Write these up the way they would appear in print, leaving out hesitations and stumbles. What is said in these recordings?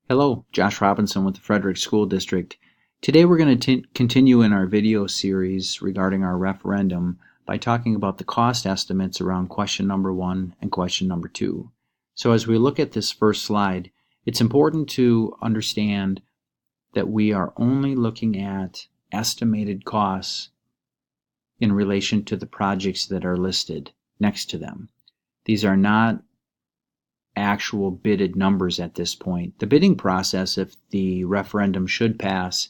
Hello, Josh Robinson with the Frederic School District. Today we're going to continue in our video series regarding our referendum by talking about the cost estimates around question number 1 and question number 2. So as we look at this first slide, it's important to understand that we are only looking at estimated costs in relation to the projects that are listed next to them. These are not actual bidded numbers at this point. The bidding process, if the referendum should pass,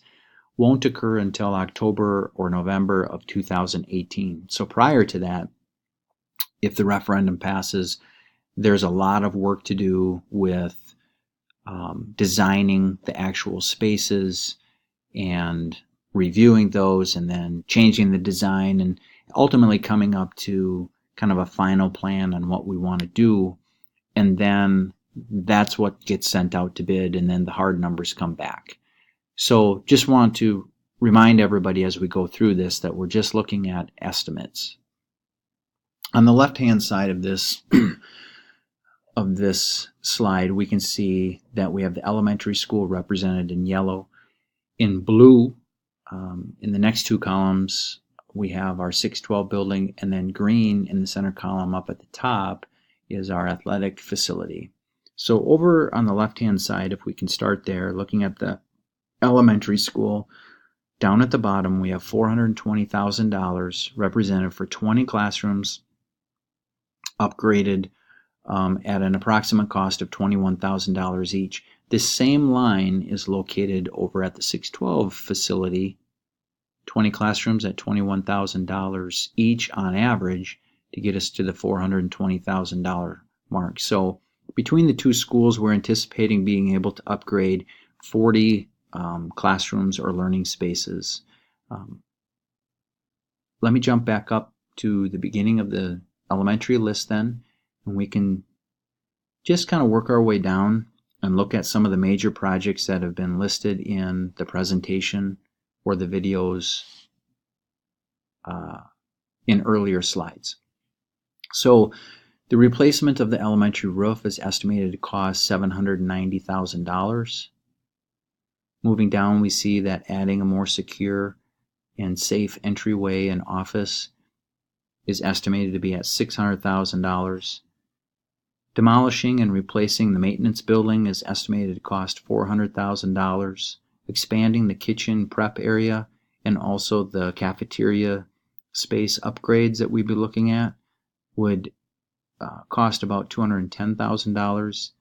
won't occur until October or November of 2018. So prior to that, if the referendum passes, there's a lot of work to do with designing the actual spaces and reviewing those and then changing the design and ultimately coming up to kind of a final plan on what we want to do. And then that's what gets sent out to bid, and then the hard numbers come back. So just want to remind everybody as we go through this that we're just looking at estimates. On the left-hand side of this slide, we can see that we have the elementary school represented in yellow. In blue, in the next two columns, we have our 612 building, and then green in the center column up at the top is our athletic facility. So over on the left-hand side, if we can start there, looking at the elementary school, down at the bottom we have $420,000 represented for 20 classrooms upgraded at an approximate cost of $21,000 each. This same line is located over at the 612 facility, 20 classrooms at $21,000 each on average, to get us to the $420,000 mark. So between the two schools, we're anticipating being able to upgrade 40 classrooms or learning spaces. Let me jump back up to the beginning of the elementary list then, and we can just kind of work our way down and look at some of the major projects that have been listed in the presentation or the videos in earlier slides. So the replacement of the elementary roof is estimated to cost $790,000. Moving down, we see that adding a more secure and safe entryway and office is estimated to be at $600,000. Demolishing and replacing the maintenance building is estimated to cost $400,000. Expanding the kitchen prep area and also the cafeteria space upgrades that we'd be looking at would cost about $210,000.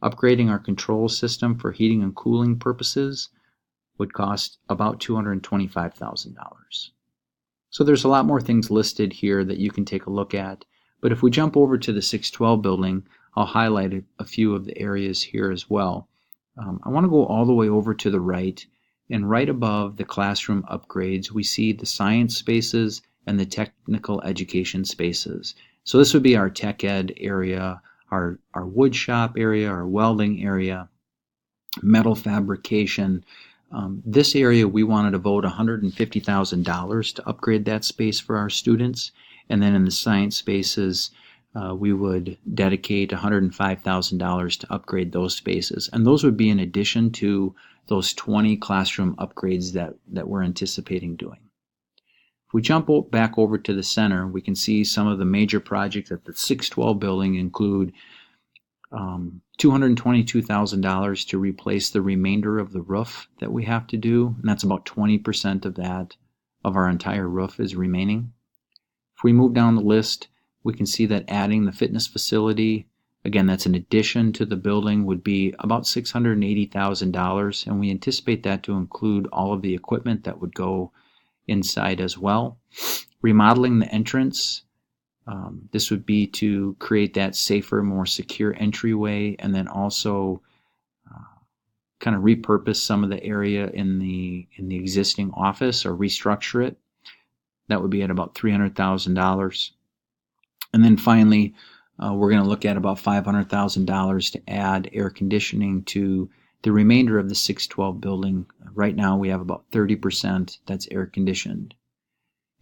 Upgrading our control system for heating and cooling purposes would cost about $225,000. So there's a lot more things listed here that you can take a look at. But if we jump over to the 612 building, I'll highlight a few of the areas here as well. I want to go all the way over to the right, and right above the classroom upgrades, we see the science spaces and the technical education spaces. So this would be our tech ed area, our wood shop area, our welding area, metal fabrication. This area we wanted to vote $150,000 to upgrade that space for our students. And then in the science spaces, we would dedicate $105,000 to upgrade those spaces. And those would be in addition to those 20 classroom upgrades that we're anticipating doing. If we jump back over to the center, we can see some of the major projects at the 612 building include $222,000 to replace the remainder of the roof that we have to do, and that's about 20% of that, of our entire roof is remaining. If we move down the list, we can see that adding the fitness facility, again, that's an addition to the building, would be about $680,000, and we anticipate that to include all of the equipment that would go inside as well. Remodeling the entrance, this would be to create that safer, more secure entryway, and then also kind of repurpose some of the area in the existing office or restructure it. That would be at about $300,000. And then finally, we're going to look at about $500,000 to add air conditioning to the remainder of the 612 building. Right now we have about 30% that's air conditioned.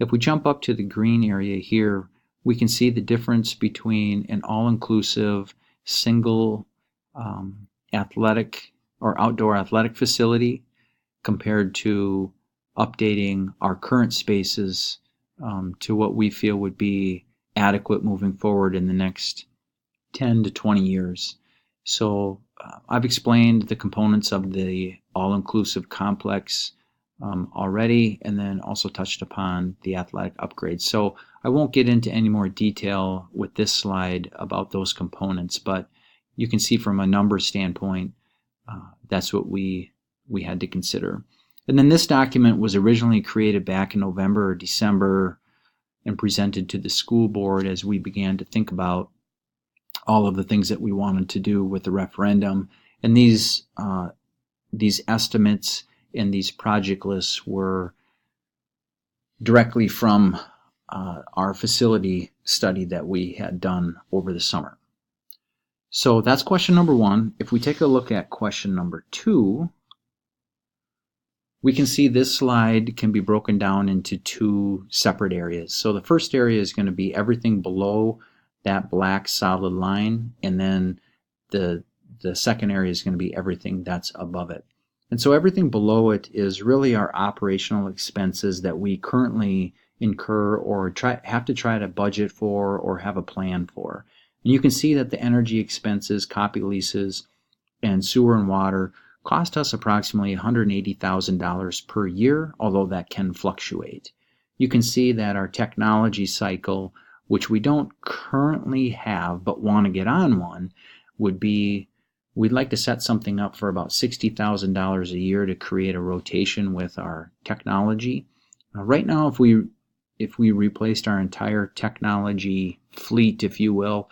If we jump up to the green area here, we can see the difference between an all-inclusive single athletic or outdoor athletic facility compared to updating our current spaces to what we feel would be adequate moving forward in the next 10 to 20 years. So I've explained the components of the all-inclusive complex already, and then also touched upon the athletic upgrades. So I won't get into any more detail with this slide about those components, but you can see from a number standpoint, that's what we had to consider. And then this document was originally created back in November or December and presented to the school board as we began to think about all of the things that we wanted to do with the referendum. And these estimates and these project lists were directly from our facility study that we had done over the summer. So that's question number one. If we take a look at question number two, we can see this slide can be broken down into two separate areas. So the first area is going to be everything below that black solid line, and then the second area is going to be everything that's above it. And so everything below it is really our operational expenses that we currently incur or have to try to budget for or have a plan for. And you can see that the energy expenses, copy leases, and sewer and water cost us approximately $180,000 per year, although that can fluctuate. You can see that our technology cycle, which we don't currently have but want to get on one, would be, we'd like to set something up for about $60,000 a year to create a rotation with our technology. Right now, if we replaced our entire technology fleet, if you will,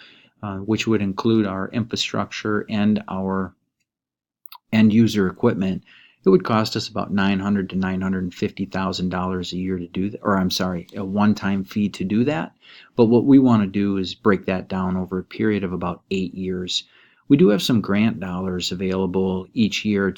which would include our infrastructure and our end user equipment, it would cost us about $900,000 to $950,000 a year to do that, or I'm sorry, a one-time fee to do that. But what we want to do is break that down over a period of about 8 years. We do have some grant dollars available each year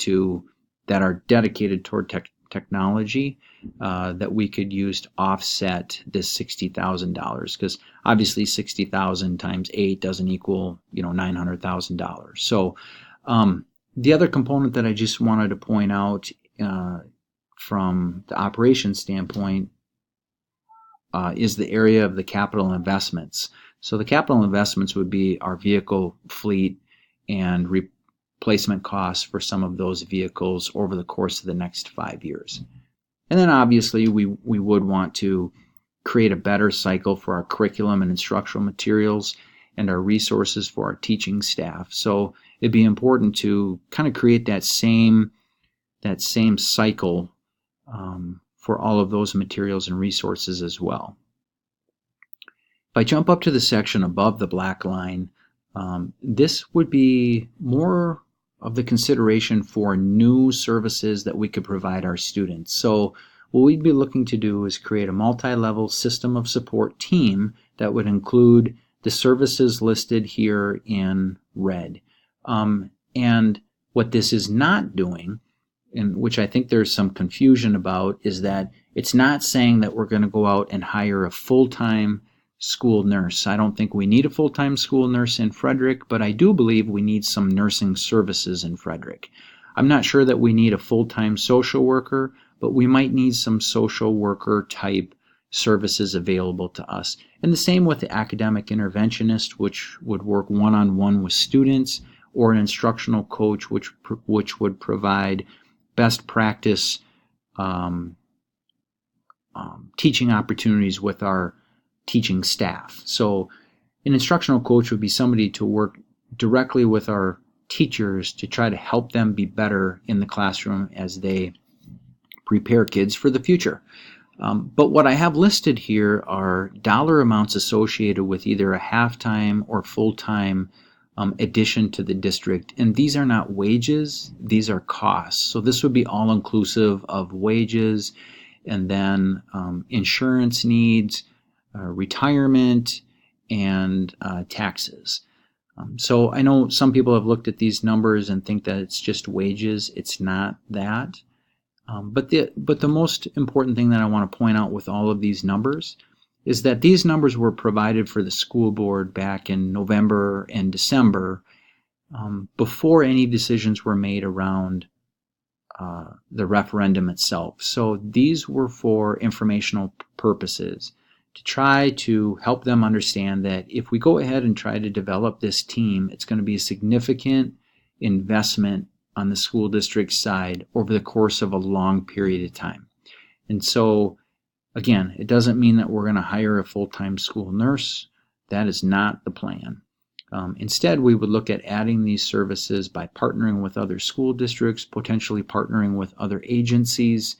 that are dedicated toward technology that we could use to offset this $60,000, because obviously 60,000 times 8 doesn't equal $900,000. So the other component that I just wanted to point out from the operations standpoint is the area of the capital investments. So the capital investments would be our vehicle fleet and replacement costs for some of those vehicles over the course of the next 5 years. And then obviously we would want to create a better cycle for our curriculum and instructional materials and our resources for our teaching staff. So it'd be important to kind of create that same cycle for all of those materials and resources as well. If I jump up to the section above the black line, this would be more of the consideration for new services that we could provide our students. So what we'd be looking to do is create a multi-level system of support team that would include the services listed here in red. And what this is not doing, and which I think there's some confusion about, is that it's not saying that we're going to go out and hire a full-time school nurse. I don't think we need a full-time school nurse in Frederic, but I do believe we need some nursing services in Frederic. I'm not sure that we need a full-time social worker, but we might need some social worker type services available to us. And the same with the academic interventionist, which would work one-on-one with students, or an instructional coach, which would provide best practice teaching opportunities with our teaching staff. So an instructional coach would be somebody to work directly with our teachers to try to help them be better in the classroom as they prepare kids for the future. But what I have listed here are dollar amounts associated with either a half-time or full-time addition to the district. And these are not wages, these are costs. So this would be all-inclusive of wages, and then insurance needs, retirement, and taxes. So I know some people have looked at these numbers and think that it's just wages. It's not that. But the most important thing that I want to point out with all of these numbers is that these numbers were provided for the school board back in November and December before any decisions were made around the referendum itself. So these were for informational purposes, to try to help them understand that if we go ahead and try to develop this team, it's going to be a significant investment on the school district side over the course of a long period of time. And so, again, it doesn't mean that we're going to hire a full-time school nurse. That is not the plan. Instead, we would look at adding these services by partnering with other school districts, potentially partnering with other agencies.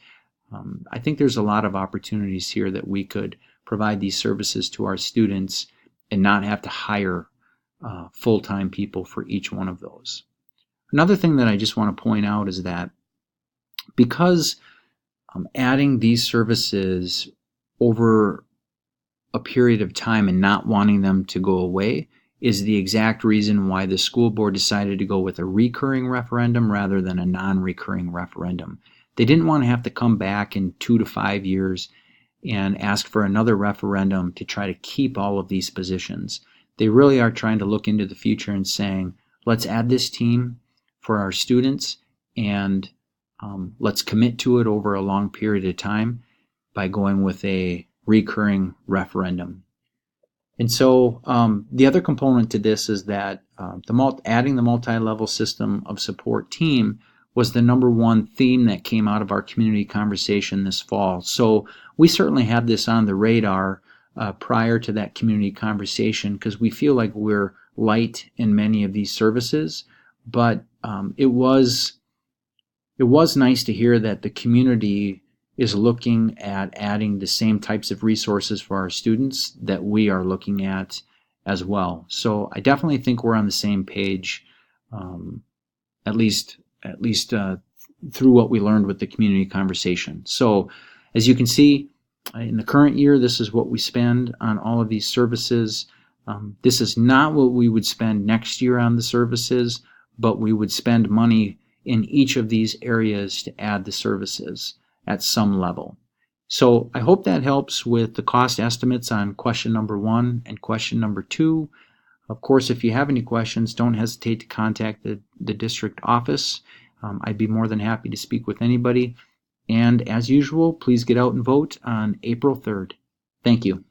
I think there's a lot of opportunities here that we could provide these services to our students and not have to hire full-time people for each one of those. Another thing that I just want to point out is that because adding these services over a period of time and not wanting them to go away is the exact reason why the school board decided to go with a recurring referendum rather than a non-recurring referendum. They didn't want to have to come back in 2 to 5 years and ask for another referendum to try to keep all of these positions. They really are trying to look into the future and saying, let's add this team for our students and let's commit to it over a long period of time by going with a recurring referendum. And so the other component to this is that adding the multi-level system of support team was the #1 theme that came out of our community conversation this fall. So we certainly had this on the radar prior to that community conversation because we feel like we're light in many of these services, but it was nice to hear that the community is looking at adding the same types of resources for our students that we are looking at as well. So I definitely think we're on the same page, at least through what we learned with the community conversation. So as you can see, in the current year, this is what we spend on all of these services. This is not what we would spend next year on the services, but we would spend money in each of these areas to add the services at some level. So I hope that helps with the cost estimates on question #1 and question #2. Of course, if you have any questions, don't hesitate to contact the district office. I'd be more than happy to speak with anybody. And as usual, please get out and vote on April 3rd. Thank you.